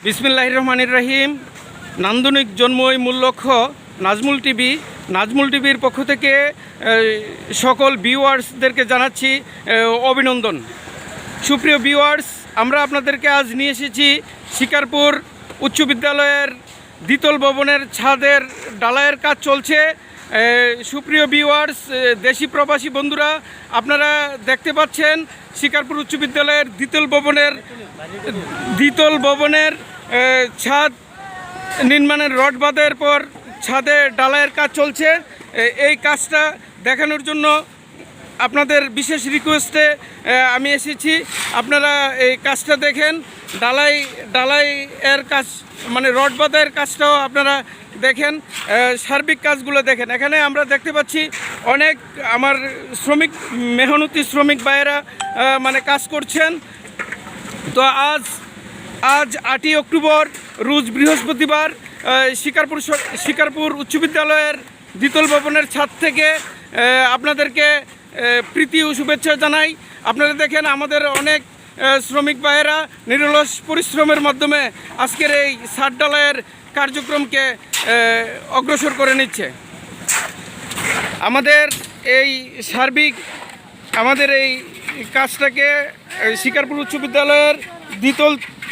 বিসমিল্লাহির রহমানির রহিম। নান্দনিক জন্মই মূল লক্ষ্য নাজমুল টিভি। নাজমুল টিভির পক্ষ থেকে সকল ভিউয়ার্সদেরকে জানাচ্ছি অভিনন্দন। সুপ্রিয় ভিউয়ার্স, আমরা আপনাদেরকে আজ নিয়ে এসেছি শিকারপুর উচ্চ বিদ্যালয়ের দ্বিতল ভবনের ছাদের ঢালাইয়ের কাজ চলছে। সুপ্রিয় ভিউয়ার্স, দেশি প্রবাসী বন্ধুরা, আপনারা দেখতে পাচ্ছেন শিকারপুর উচ্চ বিদ্যালয়ের দ্বিতল ভবনের ছাদ নির্মাণের রড বাঁধার পর ছাদে ঢালাইয়ের কাজ চলছে। এই কাজটা দেখানোর জন্য আপনাদের বিশেষ রিকোয়েস্টে আমি এসেছি। আপনারা এই কাজটা দেখেন, ঢালাইয়ের কাজ মানে রড বাঁধার কাজটাও আপনারা দেখেন, সার্বিক কাজগুলো দেখেন। এখানে আমরা দেখতে পাচ্ছি অনেক আমার মেহনতি শ্রমিক ভাইয়েরা মানে কাজ করছেন। তো আজ 8ই অক্টোবর রোজ বৃহস্পতিবার শিকারপুর উচ্চ বিদ্যালয়ের দ্বিতল ভবনের ছাদ থেকে আপনাদেরকে প্রীতি ও শুভেচ্ছা জানাই। আপনারা দেখেন আমাদের অনেক শ্রমিক ভাইয়েরা নিরলস পরিশ্রমের মাধ্যমে আজকের এই ছাদ ঢালাইয়ের কার্যক্রমকে অগ্রসর করে নিচ্ছে। আমাদের এই কাজটাকে শিকারপুর উচ্চ বিদ্যালয়ের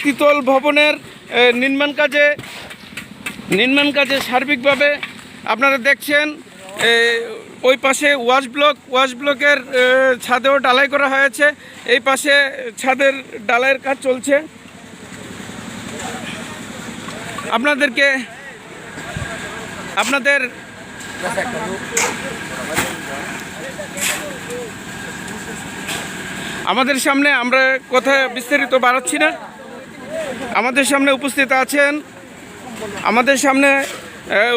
দ্বিতল ভবনের নির্মাণ কাজে সার্বিকভাবে আপনারা দেখছেন। ওই পাশে ওয়াশ ব্লকের ছাদেও ঢালাই করা হয়েছে, এই পাশে ছাদের ঢালাইয়ের কাজ চলছে। আমাদের সামনে আমরা কথা বিস্তারিত বাড়াচ্ছি না। আমাদের সামনে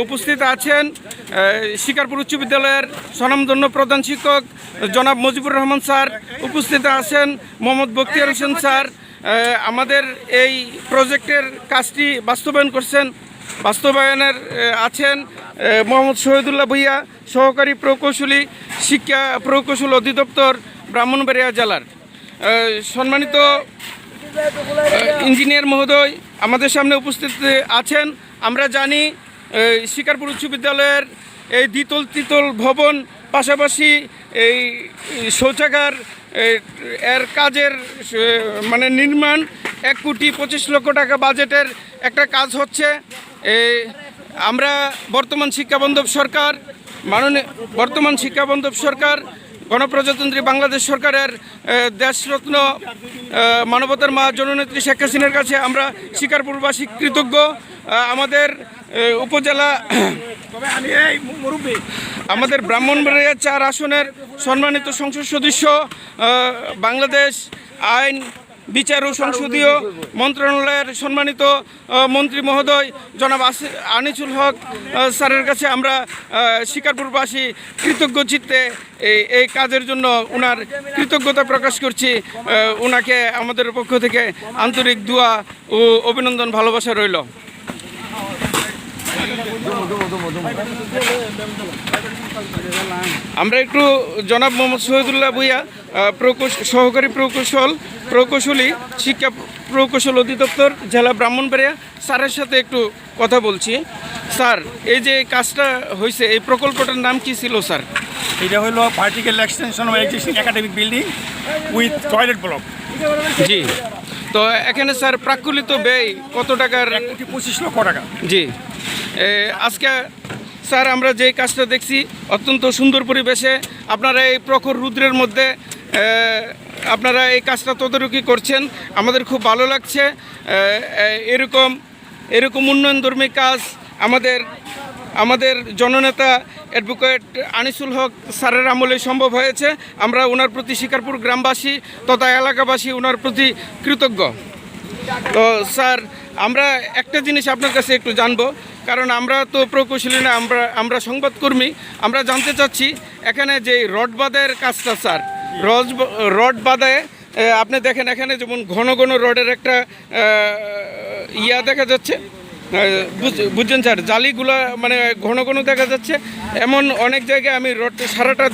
উপস্থিত আছেন শিকারপুর উচ্চ বিদ্যালয়ের স্বনামধন্য প্রধান শিক্ষক জনাব মুজিবুর রহমান স্যার, উপস্থিত আছেন মোহাম্মদ বখতিয়ার হোসেন স্যার। আমাদের এই প্রজেক্টের কাজটি বাস্তবায়নের আছেন মোহাম্মদ শহীদুল্লাহ ভূঁইয়া, সহকারী প্রকৌশলী, শিক্ষা প্রকৌশল অধিদপ্তর, ব্রাহ্মণবাড়িয়া জেলার। সম্মানিত ইঞ্জিনিয়ার মহোদয় আমাদের সামনে উপস্থিত আছেন। আমরা জানি শিকারপুর উচ্চ বিদ্যালয়ের এই দ্বিতল ভবন পাশাপাশি এই শৌচাগার এর কাজের মানে নির্মাণ 1,25,00,000 টাকা বাজেটের একটা কাজ হচ্ছে। আমরা বর্তমান শিক্ষাবন্ধব সরকার গণপ্রজাতন্ত্রী বাংলাদেশ সরকারের দেশরত্ন মানবতার মা জননেত্রী শেখ হাসিনার কাছে আমরা শিকারপুরবাসী কৃতজ্ঞ। আমাদের ব্রাহ্মণবাড়িয়া 4 আসনের সম্মানিত সংসদ সদস্য, বাংলাদেশ আইন বিচার ও সংসদীয় মন্ত্রণালয়ের সম্মানিত মন্ত্রী মহোদয় জনাব আনিসুল হক স্যারের কাছে আমরা শিকারপুরবাসী কৃতজ্ঞ চিত্তে এই কাজের জন্য ওনার কৃতজ্ঞতা প্রকাশ করছি। ওনাকে আমাদের পক্ষ থেকে আন্তরিক দোয়া ও অভিনন্দন, ভালোবাসা রইল। আমরা একটু জনাব মোহাম্মদ শহীদুল্লাহ ভূঁইয়া, সহকারী প্রকৌশলী, শিক্ষা প্রকৌশল অধিদপ্তর, জেলা ব্রাহ্মণবাড়িয়া, স্যারের সাথে একটু কথা বলছি। স্যার, এই যে কাজটা হয়েছে, এই প্রকল্পটার নাম কি ছিল স্যার? এটা হলো vertical extension of existing academic building with toilet block. জি, তো এখানে স্যার প্রাকুলিত ব্যয় কত টাকার? 1,25,00,000 টাকা। জি, আজকে স্যার আমরা যে কাজটা দেখছি অত্যন্ত সুন্দর পরিবেশে, আপনারা এই প্রখর রৌদ্রের মধ্যে আপনারা এই কাজটা তদারকি করছেন, আমাদের খুব ভালো লাগছে। এরকম উন্নয়নধর্মী কাজ আমাদের জননেতা অ্যাডভোকেট আনিসুল হক স্যারের আমলে সম্ভব হয়েছে। আমরা ওনার প্রতি শিকারপুর গ্রামবাসী তথা এলাকাবাসী ওনার প্রতি কৃতজ্ঞ। তো স্যার, আমরা একটা জিনিস আপনার কাছে একটু জানবো, কারণ আমরা তো প্রকৌশলী না, আমরা সংবাদকর্মী। আমরা জানতে চাচ্ছি এখানে যে রড বাঁধার কাজটা স্যার, রড বাঁধায় আপনি দেখেন এখানে যেমন ঘন রডের একটা দেখা যাচ্ছে, বুঝছেন স্যার, জালিগুলো মানে ঘন দেখা যাচ্ছে। এমন অনেক জায়গায় আমি সারাটা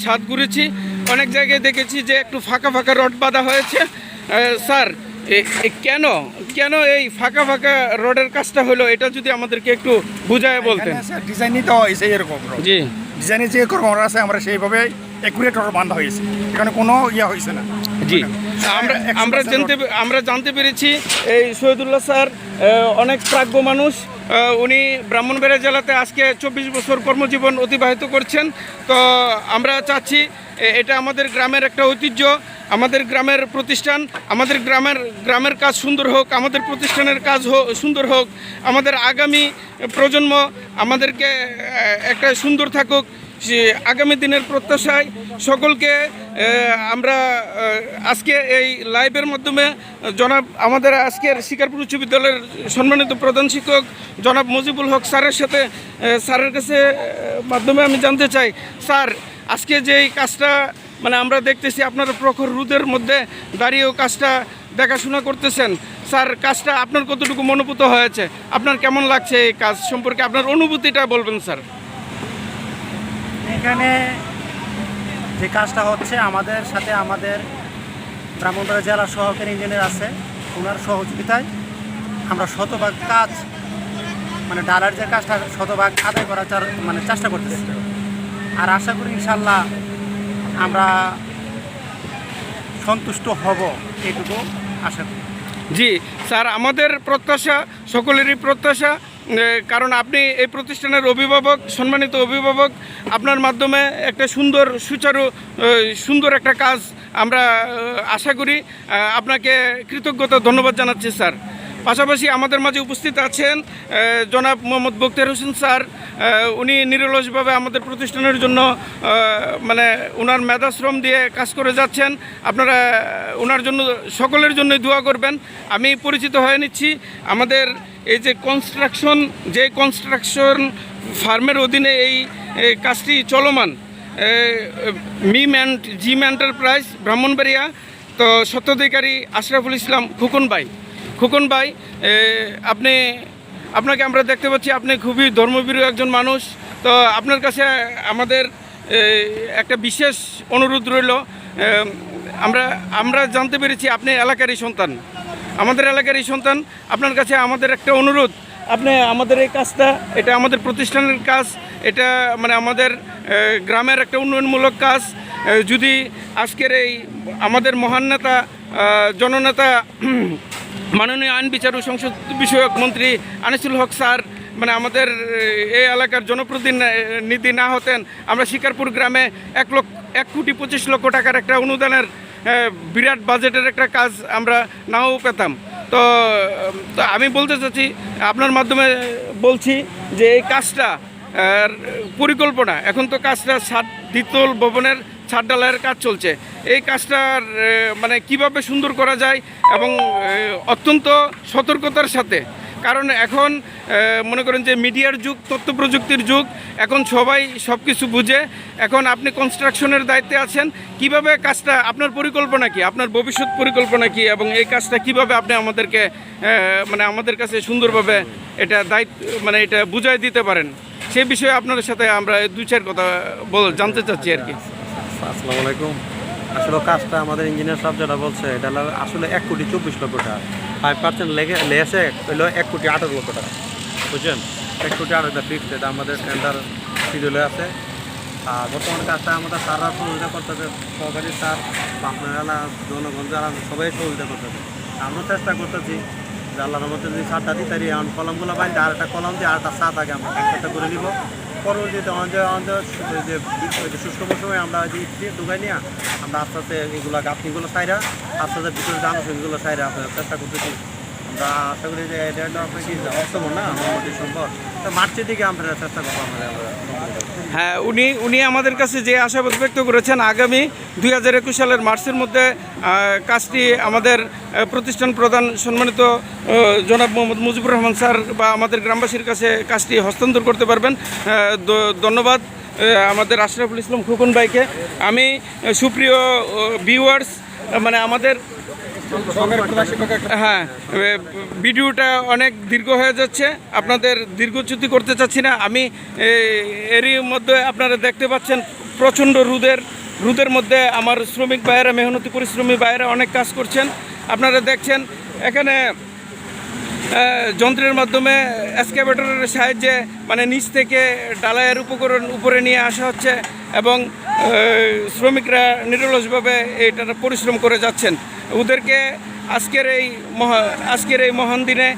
ছাদ ঘুরেছি, অনেক জায়গায় দেখেছি যে একটু ফাঁকা রড বাঁধা হয়েছে। স্যার, কেন এই ফাঁকা ফাঁকা রডের কাজটা হলো, এটা যদি আমাদেরকে একটু বুঝায় বলতেন। ডিজাইনই তো হয়েছে এরকম, জি ডিজাইনে যে রকম আছে আমরা সেইভাবে একুরেট রড বাঁধা হয়েছে, এখানে কোনো ইয়ে হয়েছে না। জি আমরা আমরা জানতে পেরেছি এই শহীদুল্লাহ স্যার অনেক প্রাজ্ঞ মানুষ। উনি ব্রাহ্মণবাড়িয়া জেলাতে আজকে 24 বছর কর্মজীবন অতিবাহিত করছেন। তো আমরা চাচ্ছি এটা আমাদের গ্রামের একটা ঐতিহ্য, আমাদের গ্রামের প্রতিষ্ঠান, আমাদের গ্রামের কাজ সুন্দর হোক, আমাদের প্রতিষ্ঠানের কাজ সুন্দর হোক, আমাদের আগামী প্রজন্ম আমাদেরকে একটা সুন্দর থাকুক, আগামী দিনের প্রত্যাশায় সকলকে আমরা আজকে এই লাইভের মাধ্যমে জনাব আমাদের আজকের শিকারপুর উচ্চ বিদ্যালয়ের সম্মানিত প্রধান শিক্ষক জনাব মুজিবুল হক স্যারের সাথে স্যারের কাছে মাধ্যমে আমি জানতে চাই, স্যার আজকে যে এই কাজটা মানে আমরা দেখতেছি আপনারা প্রখর রোদের মধ্যে দাঁড়িয়েও কাজটা দেখাশোনা করতেছেন, স্যার কাজটা আপনার কতটুকু মনোভূত হয়েছে, আপনার কেমন লাগছে এই কাজ সম্পর্কে আপনার অনুভূতিটা বলবেন স্যার। এখানে যে কাজটা হচ্ছে আমাদের সাথে আমাদের ব্রাহ্মণবাড়িয়া জেলা সহকারী ইঞ্জিনিয়ার আছে, ওনার সহযোগিতায় আমরা শতভাগ কাজ মানে ডালার যে কাজটা শতভাগ আদায় করার মানে চেষ্টা করতেছি। আর আশা করি ইনশাল্লাহ আমরা সন্তুষ্ট হব, এইটুকু আশা করি। জি স্যার, আমাদের প্রত্যাশা সকলেরই প্রত্যাশা, কারণ আপনি এই প্রতিষ্ঠানের অভিভাবক, সম্মানিত অভিভাবক, আপনার মাধ্যমে একটা সুন্দর একটা কাজ আমরা আশা করি। আপনাকে কৃতজ্ঞতা ধন্যবাদ জানাচ্ছি স্যার। পাশাপাশি আমাদের মাঝে উপস্থিত আছেন জনাব মোহাম্মদ বখতিয়ার হোসেন স্যার। উনি নিরলসভাবে আমাদের প্রতিষ্ঠানের জন্য মানে ওনার মেধাশ্রম দিয়ে কাজ করে যাচ্ছেন। আপনারা ওনার জন্য সকলের জন্যই দোয়া করবেন। আমি পরিচিত হয়ে নিচ্ছি, আমাদের এই যে কনস্ট্রাকশন ফার্মের অধীনে এই কাজটি চলমান, জিম এন্টারপ্রাইজ ব্রাহ্মণবাড়িয়া। তো স্বত্বাধিকারী আশরাফুল ইসলাম খোকন ভাই, আপনাকে আমরা দেখতে পাচ্ছি আপনি খুবই ধর্মভীরু একজন মানুষ। তো আপনার কাছে আমাদের একটা বিশেষ অনুরোধ রইল। আমরা জানতে পেরেছি আপনি এলাকারই সন্তান, আমাদের এলাকারই সন্তান। আপনার কাছে আমাদের একটা অনুরোধ, আপনি আমাদের এই কাজটা, এটা আমাদের প্রতিষ্ঠানের কাজ, এটা মানে আমাদের গ্রামের একটা উন্নয়নমূলক কাজ। যদি আজকের এই আমাদের মহান নেতা জননেতা মাননীয় আইন বিচার ও সংসদ বিষয়ক মন্ত্রী আনিসুল হক স্যার মানে আমাদের এই এলাকার জনপ্রতিনিধি না হতেন, আমরা শিকারপুর গ্রামে 1,25,00,000 টাকার একটা অনুদানের বিরাট বাজেটের একটা কাজ আমরা নাও পেতাম। তো আমি বলতে চাচ্ছি, আপনার মাধ্যমে বলছি যে এই কাজটা পরিকল্পনা, এখন তো কাজটা দ্বিতল ভবনের ছাদ ঢালাইয়ের কাজ চলছে, এই কাজটার মানে কিভাবে সুন্দর করা যায় এবং অত্যন্ত সতর্কতার সাথে, কারণ এখন মনে করেন যে মিডিয়ার যুগ, তথ্য প্রযুক্তির যুগ, এখন সবাই সব কিছু বুঝে। এখন আপনি কনস্ট্রাকশনের দায়িত্বে আছেন, কিভাবে কাজটা, আপনার পরিকল্পনা কি, আপনার ভবিষ্যৎ পরিকল্পনা কি, এবং এই কাজটা কিভাবে আপনি আমাদেরকে মানে আমাদের কাছে সুন্দরভাবে এটা মানে এটা বুঝাই দিতে পারেন, সেই বিষয়ে আপনার সাথে আমরা 2-4 কথা জানতে চাচ্ছি আর কি। আসসালামু আলাইকুম। আসলে কাজটা আমাদের ইঞ্জিনিয়ার সাহেব যেটা বলছে, এটা আসলে 1,24,00,000 টাকা, 5% লেগেছে হলো 1,18,00,000 টাকা, বুঝছেন? 1,18,00,000 ফিক্সড, এটা আমাদের টেন্ডার শিডিউলে আছে। আর বর্তমানে কাজটা আমাদের সাররা সহযোগিতা করতেছে, সরকারি স্যার বা আপনারা জনগণ যারা সবাই সহযোগিতা করতেছে। আমরা চেষ্টা করতেছি যে আল্লাহর মধ্যে যদি সারটা দিই, তাই কলমগুলো বাইরে আর একটা কলম দিয়ে আর একটা সাত আগে আমরা একটা করে নিব। পরবর্তীতে আমাদের যে শুষ্ক মৌসুমে আমরা যে ঢুকাই নিয়ে আমরা আস্তে আস্তে এগুলো গাছগুলো সাইরা আস্তে আস্তে ভিতরে জানো সেগুলো সাইরা আপনার চেষ্টা করতেছি। আমরা আশা করি যে এটা আপনার কি অক্টোবর না ডিসেম্বর, তো মার্চের দিকে আমরা চেষ্টা করবো আমরা। হ্যাঁ, উনি আমাদের কাছে যে আশাবাদ ব্যক্ত করেছেন, আগামী 2021 সালের মার্চের মধ্যে কাজটি আমাদের প্রতিষ্ঠান প্রধান সম্মানিত জনাব মোহাম্মদ মুজিবুর রহমান স্যার বা আমাদের গ্রামবাসীর কাছে কাজটি হস্তান্তর করতে পারবেন। ধন্যবাদ আমাদের আশরাফুল ইসলাম খোকন ভাইকে। আমি সুপ্রিয় ভিউয়ার্স, মানে আমাদের হ্যাঁ ভিডিওটা অনেক দীর্ঘ হয়ে যাচ্ছে, আপনাদের দীর্ঘচ্যুতি করতে চাচ্ছি না। আমি এরই মধ্যে আপনারা দেখতে পাচ্ছেন প্রচণ্ড রোদের মধ্যে আমার শ্রমিক ভাইয়েরা, মেহনতি পরিশ্রমী ভাইয়েরা অনেক কাজ করছেন। আপনারা দেখছেন এখানে যন্ত্রের মাধ্যমে এক্সকাভেটরের সাহায্যে মানে নিচ থেকে ডালায়ের উপকরণ উপরে নিয়ে আসা হচ্ছে এবং শ্রমিকরা নিরলসভাবে এইটা পরিশ্রম করে যাচ্ছেন। ওদেরকে আজকের এই মহান দিনে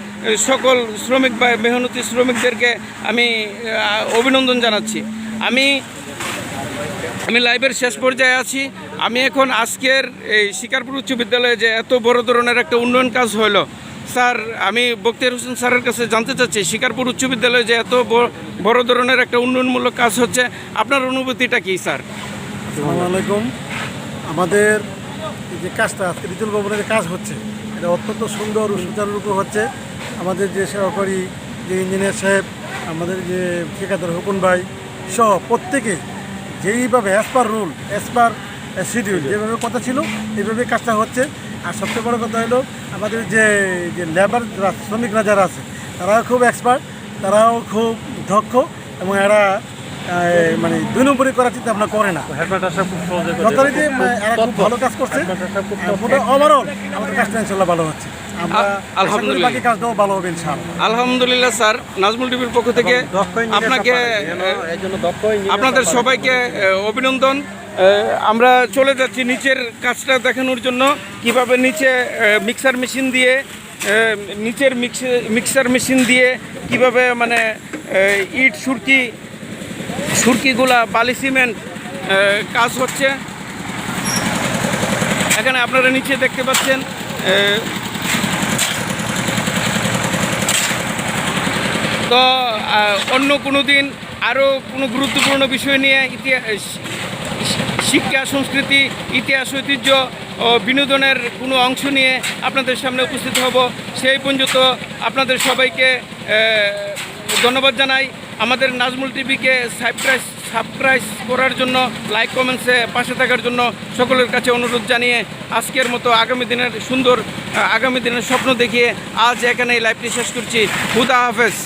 সকল শ্রমিক বা মেহনতি শ্রমিকদেরকে আমি অভিনন্দন জানাচ্ছি। আমি লাইভের শেষ পর্যায়ে আছি। আমি এখন আজকের এই শিকারপুর উচ্চ বিদ্যালয়ে যে এত বড় ধরনের একটা উন্নয়ন কাজ হলো, স্যার আমি বক্তিয়ার হোসেন স্যারের কাছে জানতে চাচ্ছি, শিকারপুর উচ্চ বিদ্যালয়ে যে এত বড় ধরনের একটা উন্নয়নমূলক কাজ হচ্ছে, আপনার অনুভূতিটা কী স্যার? আসসালামু আলাইকুম। আমাদের এই যে কাজটা আজকে দ্বিতীয় ভবনের যে কাজ হচ্ছে, এটা অত্যন্ত সুন্দর ও সুচারুরূপে হচ্ছে। আমাদের যে সহকারী যে ইঞ্জিনিয়ার সাহেব, আমাদের যে ঠিকাদার হুকুন ভাই সহ প্রত্যেকে যেইভাবে as per rule, as per schedule যেভাবে কথা ছিল এইভাবে কাজটা হচ্ছে। আর সবচেয়ে বড় কথা হলো আমাদের যে লেবার শ্রমিকরা যারা আছে তারাও খুব এক্সপার্ট, তারাও খুব দক্ষ এবং এরা মানে 2 নম্বরই করার চিন্তা ভাবনা করে না। হেডমাস্টার সাহেব খুব সহজে করে। যথারীতি এরা খুব ভালো কাজ করছে। ওভারঅল আমাদের কাজটা ইনশাল্লাহ ভালো হচ্ছে। আমরা আলহামদুলিল্লাহ। বাকি কাজটাও ভালো হবে ইনশাআল্লাহ। আলহামদুলিল্লাহ স্যার, নাজমুল টিভির পক্ষ থেকে আপনাকে আপনাদের সবাইকে অভিনন্দন। আমরা চলে যাচ্ছি নিচের কাজটা দেখানোর জন্য, কিভাবে নিচে মিক্সার মেশিন দিয়ে কিভাবে মানে ইট সুরকিগুলা বালি সিমেন্ট কাজ হচ্ছে। এখানে আপনারা নিচে দেখতে পাচ্ছেন তো অন্য কোনো দিন আরও কোনো গুরুত্বপূর্ণ বিষয় নিয়ে শিক্ষা, সংস্কৃতি, ইতিহাস, ঐতিহ্য ও বিনোদনের কোনো অংশ নিয়ে আপনাদের সামনে উপস্থিত হব। সেই পর্যন্ত আপনাদের সবাইকে ধন্যবাদ জানাই। আমাদের নাজমুল টিভিকে সাবস্ক্রাইব করার জন্য, লাইক কমেন্টসে পাশে থাকার জন্য সকলের কাছে অনুরোধ জানিয়ে আজকের মতো আগামী দিনের স্বপ্ন দেখিয়ে আজ এখানে লাইভটি শেষ করছি। খুদা হাফেজ।